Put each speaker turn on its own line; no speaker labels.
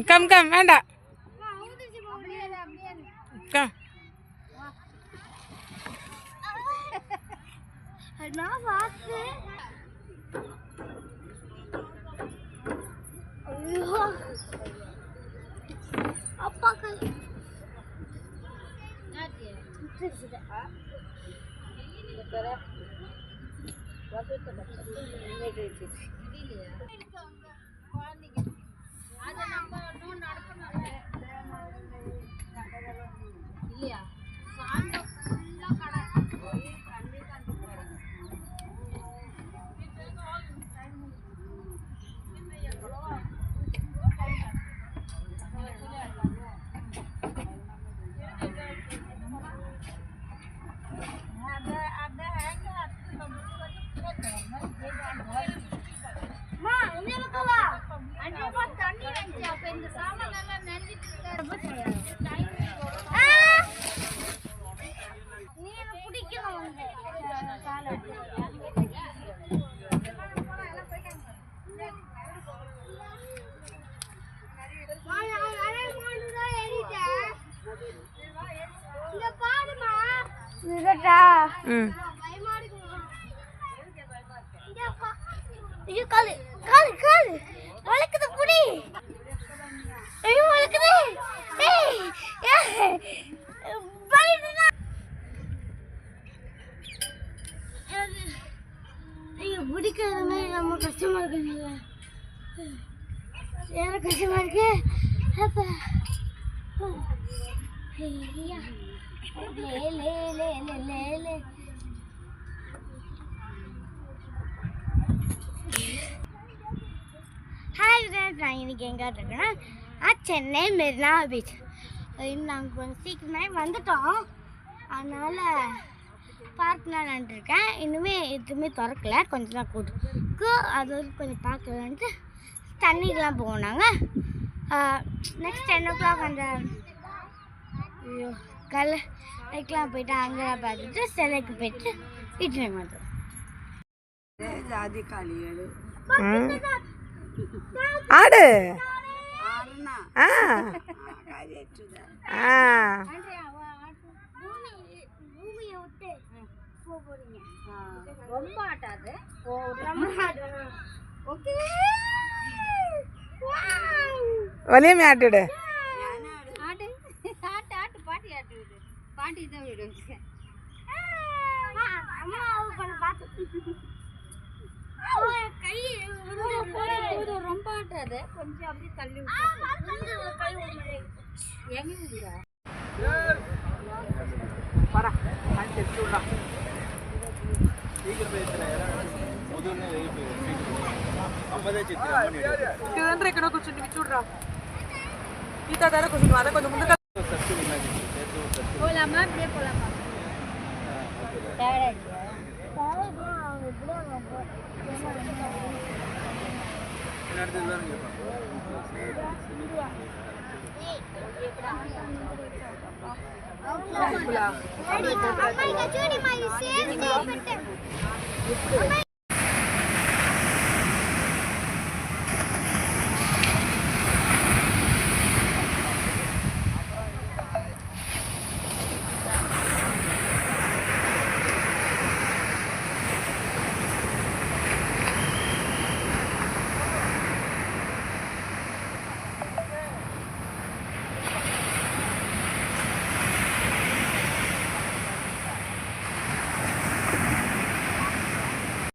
Come come வேண்டாம் come
அப்பா பிடிக்காத மாதிரி ரொம்ப கஷ்டமா இருக்குங்க. எனக்கு கஷ்டமா இருக்கு. ஹாய் ஃப்ரெண்ட்ஸ், நான் இன்னைக்கு எங்கே இருக்கேன்னா சென்னை மெரினா பீச். நாங்கள் கொஞ்சம் சீக்கிரமே வந்துட்டோம், அதனால் பார்க்கலாம் நின்றுருக்கேன். இன்னுமே எதுவுமே திறக்கல, கொஞ்சம் தான் கூட்டுக்கு அது வரைக்கும் கொஞ்சம் பார்க்கலான்ட்டு தண்ணிக்கெலாம் போனாங்க. நெக்ஸ்ட் 10 o'clock அந்த கல்லைக்கெலாம் போயிட்டு அங்கே பார்த்துட்டு சிலைக்கு போயிட்டு வீட்டு வந்துடும்.
ஆடு
ரொம்ப ஆட்டாது.
வலியமே ஆட்டுடு
ஆட்டு ஆட்டு ஆட்டு பாட்டி ஆட்டு விடு, பாட்டி தான் விடு. ரொம்ப ஆட்டாது, கொஞ்சம் அப்படியே தள்ளி எங்க விடுறா
ఇదంతా ఎక్కడో కూర్చుండి చూడరా ఈత ధర కొంచెం అదే కొంచెం ముందుగా
போலாமா? அப்படியே போலாமா? அம்மா இங்க சூடி மாதிரி சேஃப்டி